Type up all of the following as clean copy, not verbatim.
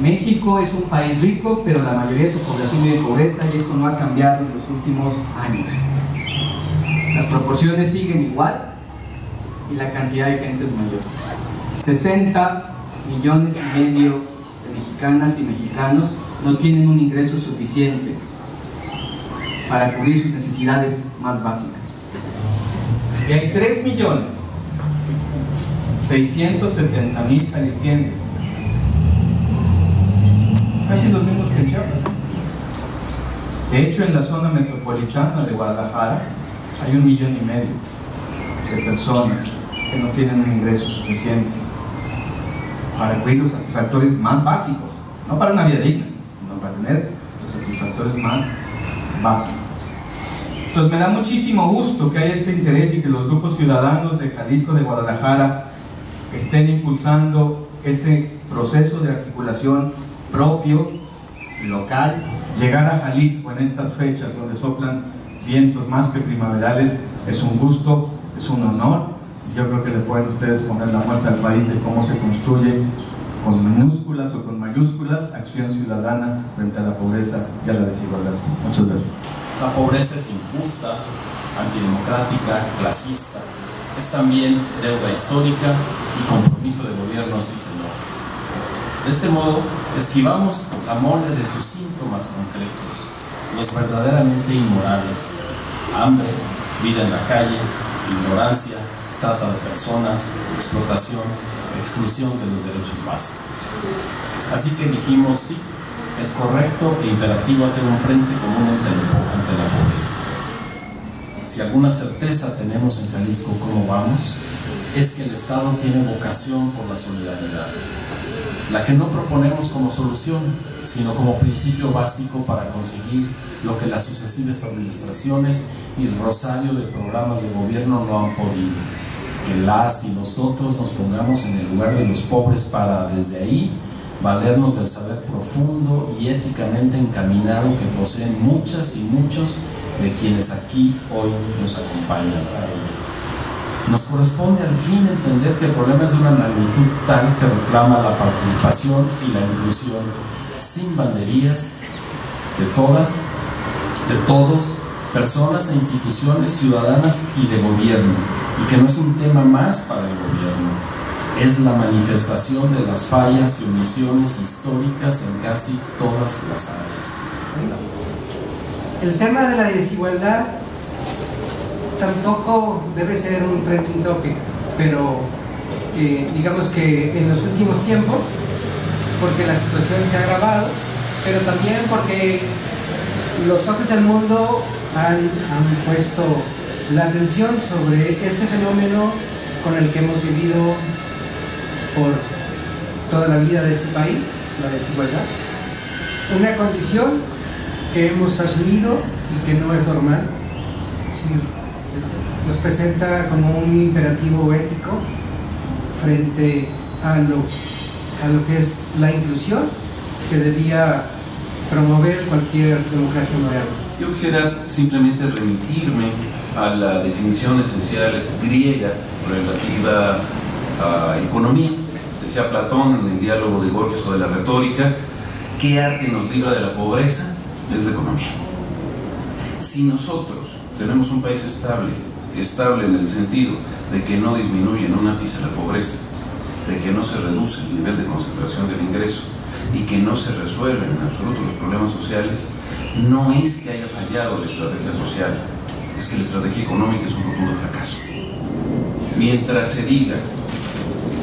México es un país rico, pero la mayoría de su población vive en pobreza y esto no ha cambiado en los últimos años. Las proporciones siguen igual y la cantidad de gente es mayor. 60 millones y medio de mexicanas y mexicanos no tienen un ingreso suficiente para cubrir sus necesidades más básicas. Y hay 3.670.000 jaliscienses, casi los mismos que en Chiapas. De hecho, en la zona metropolitana de Guadalajara hay 1,5 millones de personas que no tienen un ingreso suficiente para cubrir los satisfactores más básicos, no para una vida digna, sino para tener los satisfactores más básicos. Entonces me da muchísimo gusto que haya este interés y que los grupos ciudadanos de Jalisco, de Guadalajara, estén impulsando este proceso de articulación propio, local. Llegar a Jalisco en estas fechas donde soplan vientos más que primaverales es un gusto, es un honor. Yo creo que le pueden ustedes poner la muestra al país de cómo se construye con minúsculas o con mayúsculas acción ciudadana frente a la pobreza y a la desigualdad. Muchas gracias. La pobreza es injusta, antidemocrática, clasista. Es también deuda histórica y compromiso de gobierno, sí señor. De este modo, esquivamos la mole de sus síntomas concretos, los verdaderamente inmorales: hambre, vida en la calle, ignorancia, trata de personas, explotación, exclusión de los derechos básicos. Así que dijimos, sí, es correcto e imperativo hacer un frente común ante la pobreza. Si alguna certeza tenemos en Jalisco cómo vamos, es que el Estado tiene vocación por la solidaridad, la que no proponemos como solución, sino como principio básico para conseguir lo que las sucesivas administraciones y el rosario de programas de gobierno no han podido: que las y nosotros nos pongamos en el lugar de los pobres para, desde ahí, valernos del saber profundo y éticamente encaminado que poseen muchas y muchos de quienes aquí hoy nos acompañan. Nos corresponde al fin entender que el problema es de una magnitud tal que reclama la participación y la inclusión sin banderías de todas, de todos, personas e instituciones ciudadanas y de gobierno, y que no es un tema más para el gobierno, es la manifestación de las fallas y omisiones históricas en casi todas las áreas. El tema de la desigualdad tampoco debe ser un trending topic, pero digamos que en los últimos tiempos, porque la situación se ha agravado, pero también porque los ojos del mundo han puesto la atención sobre este fenómeno con el que hemos vivido por toda la vida de este país, la desigualdad. Una condición que hemos asumido y que no es normal. Nos presenta como un imperativo ético frente a lo que es la inclusión que debía promover cualquier democracia moderna. Yo quisiera simplemente remitirme a la definición esencial griega relativa a economía. Decía Platón en el diálogo de Gorgias o de la retórica: ¿qué arte nos libra de la pobreza? Es la economía. Si nosotros tenemos un país estable en el sentido de que no disminuye en un ápice la pobreza, de que no se reduce el nivel de concentración del ingreso y que no se resuelven en absoluto los problemas sociales, no es que haya fallado la estrategia social, es que la estrategia económica es un rotundo fracaso. Mientras se diga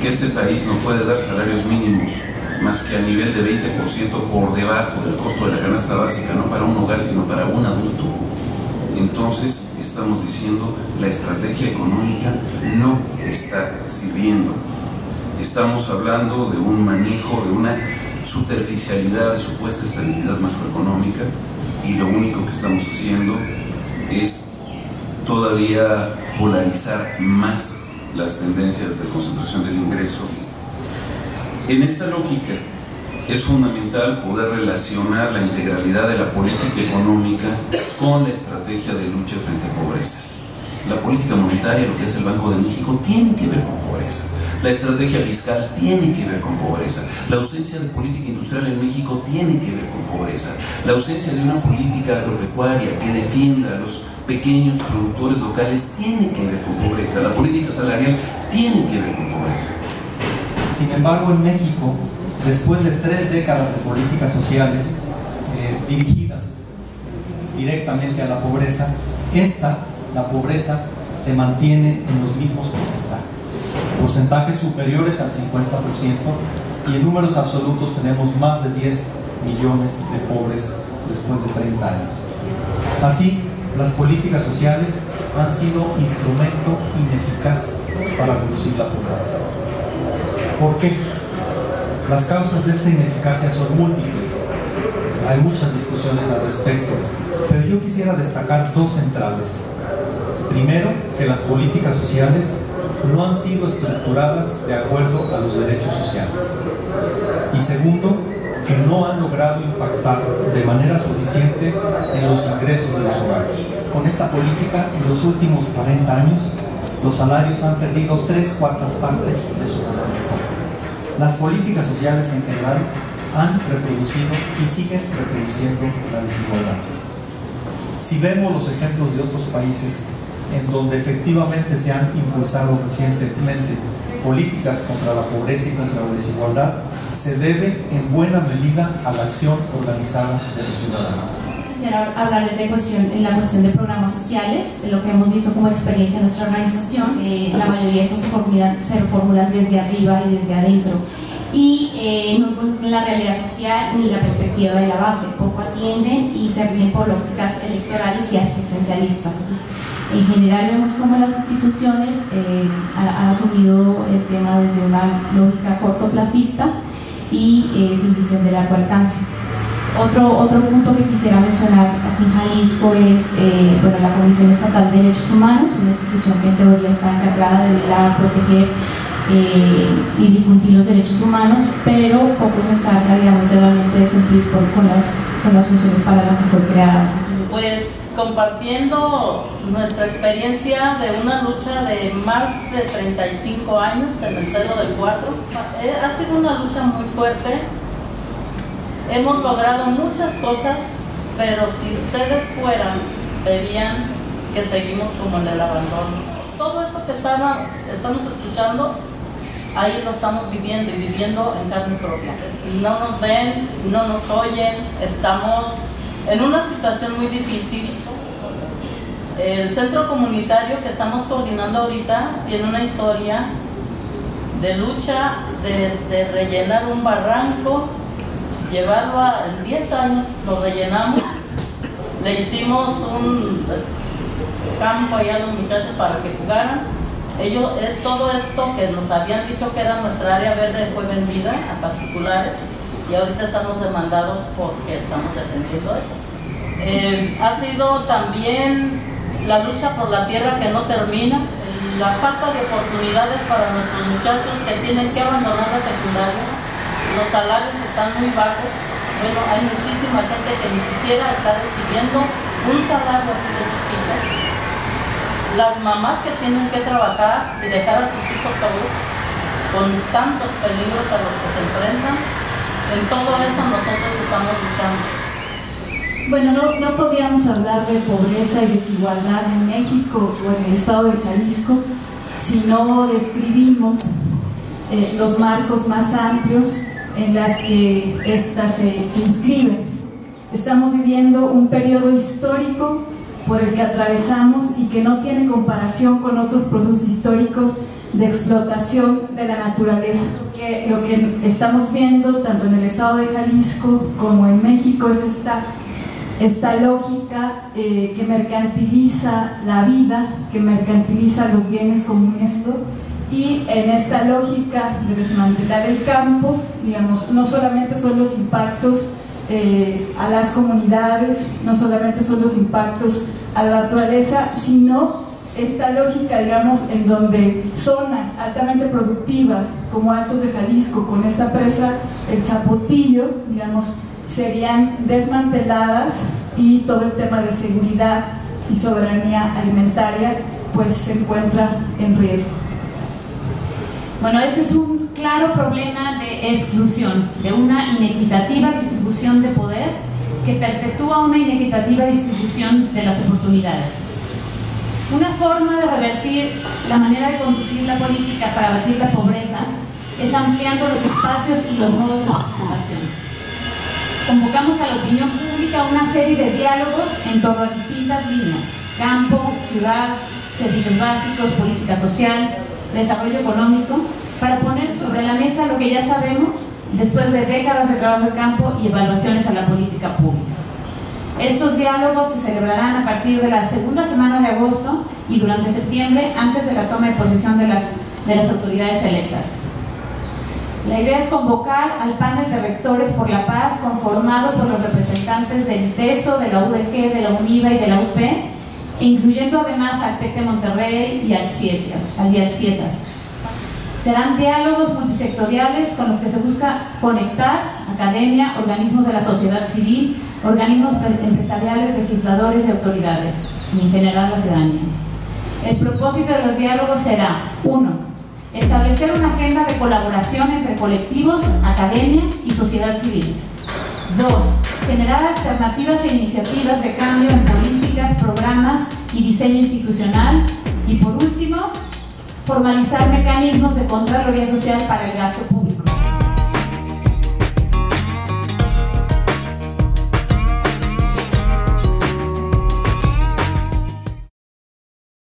que este país no puede dar salarios mínimos más que a nivel de 20% por debajo del costo de la canasta básica, no para un hogar sino para un adulto, entonces estamos diciendo la estrategia económica no está sirviendo. Estamos hablando de un manejo, de una superficialidad de supuesta estabilidad macroeconómica, y lo único que estamos haciendo es todavía polarizar más las tendencias de concentración del ingreso. En esta lógica es fundamental poder relacionar la integralidad de la política económica con la estrategia de lucha frente a pobreza. La política monetaria, lo que hace el Banco de México, tiene que ver con pobreza. La estrategia fiscal tiene que ver con pobreza. La ausencia de política industrial en México tiene que ver con pobreza. La ausencia de una política agropecuaria que defienda a los pequeños productores locales tiene que ver con pobreza. La política salarial tiene que ver con pobreza. Sin embargo, en México, después de 3 décadas de políticas sociales dirigidas directamente a la pobreza, la pobreza se mantiene en los mismos porcentajes superiores al 50%, y en números absolutos tenemos más de 10 millones de pobres después de 30 años. Así, las políticas sociales han sido instrumento ineficaz para reducir la pobreza. ¿Por qué? Las causas de esta ineficacia son múltiples. Hay muchas discusiones al respecto, pero yo quisiera destacar 2 centrales. Primero, que las políticas sociales no han sido estructuradas de acuerdo a los derechos sociales. Y segundo, que no han logrado impactar de manera suficiente en los ingresos de los hogares. Con esta política, en los últimos 40 años, los salarios han perdido 3/4 partes de su valor. Las políticas sociales en general han reproducido y siguen reproduciendo la desigualdad. Si vemos los ejemplos de otros países en donde efectivamente se han impulsado recientemente políticas contra la pobreza y contra la desigualdad, se debe en buena medida a la acción organizada de los ciudadanos. Quisiera hablarles en la cuestión de programas sociales, de lo que hemos visto como experiencia en nuestra organización. La mayoría de estos se formulan desde arriba y desde adentro, y no involucran la realidad social ni la perspectiva de la base. Poco atienden y se rigen por lógicas electorales y asistencialistas. En general vemos cómo las instituciones han asumido el tema desde una lógica cortoplacista y sin visión de largo alcance. Otro punto que quisiera mencionar aquí en Jalisco es la Comisión Estatal de Derechos Humanos, una institución que en teoría está encargada de velar, proteger y difundir los derechos humanos, pero poco se encarga, digamos, realmente de cumplir con las funciones para las que fue creada. Pues compartiendo nuestra experiencia de una lucha de más de 35 años en el Cerro del Cuatro, ha sido una lucha muy fuerte. Hemos logrado muchas cosas, pero si ustedes fueran, verían que seguimos como en el abandono. Todo esto que estamos escuchando, ahí lo estamos viviendo, y viviendo en carne propia. No nos ven, no nos oyen, estamos en una situación muy difícil. El centro comunitario que estamos coordinando ahorita tiene una historia de lucha desde rellenar un barranco, llevarlo en 10 años, lo rellenamos, le hicimos un campo allá a los muchachos para que jugaran. Todo esto que nos habían dicho que era nuestra área verde fue vendida a particulares, y ahorita estamos demandados porque estamos defendiendo eso. Ha sido también la lucha por la tierra que no termina, la falta de oportunidades para nuestros muchachos que tienen que abandonar la secundaria. Los salarios están muy bajos. Bueno, hay muchísima gente que ni siquiera está recibiendo un salario así de chiquito. Las mamás que tienen que trabajar y dejar a sus hijos solos, con tantos peligros a los que se enfrentan, en todo eso nosotros estamos luchando. Bueno, no podríamos hablar de pobreza y desigualdad en México o en el estado de Jalisco si no describimos los marcos más amplios en las que éstas se inscriben. Estamos viviendo un periodo histórico por el que atravesamos y que no tiene comparación con otros procesos históricos de explotación de la naturaleza. Lo que estamos viendo tanto en el estado de Jalisco como en México es esta lógica que mercantiliza la vida, que mercantiliza los bienes comunes, y en esta lógica de desmantelar el campo, digamos, no solamente son los impactos a las comunidades, no solamente son los impactos a la naturaleza, sino esta lógica, digamos, en donde zonas altamente productivas como Altos de Jalisco, con esta presa, el Zapotillo, digamos, serían desmanteladas, y todo el tema de seguridad y soberanía alimentaria pues se encuentra en riesgo. Bueno, este es un claro problema de exclusión, de una inequitativa distribución de poder que perpetúa una inequitativa distribución de las oportunidades. Una forma de revertir la manera de conducir la política para abatir la pobreza es ampliando los espacios y los modos de participación. Convocamos a la opinión pública una serie de diálogos en torno a distintas líneas: campo, ciudad, servicios básicos, política social, desarrollo económico, para poner sobre la mesa lo que ya sabemos después de décadas de trabajo de campo y evaluaciones a la política pública. Estos diálogos se celebrarán a partir de la segunda semana de agosto y durante septiembre, antes de la toma de posesión de las autoridades electas. La idea es convocar al panel de rectores por la paz, conformado por los representantes del TESO, de la UDG, de la UNIVA y de la UP, incluyendo además al TEC de Monterrey y al CIESAS. Serán diálogos multisectoriales con los que se busca conectar academia, organismos de la sociedad civil, organismos empresariales, legisladores y autoridades, y en general la ciudadanía. El propósito de los diálogos será: 1. Establecer una agenda de colaboración entre colectivos, academia y sociedad civil. 2. Generar alternativas e iniciativas de cambio en políticas, programas y diseño institucional. Y por último, formalizar mecanismos de contrarrealidad social para el gasto público.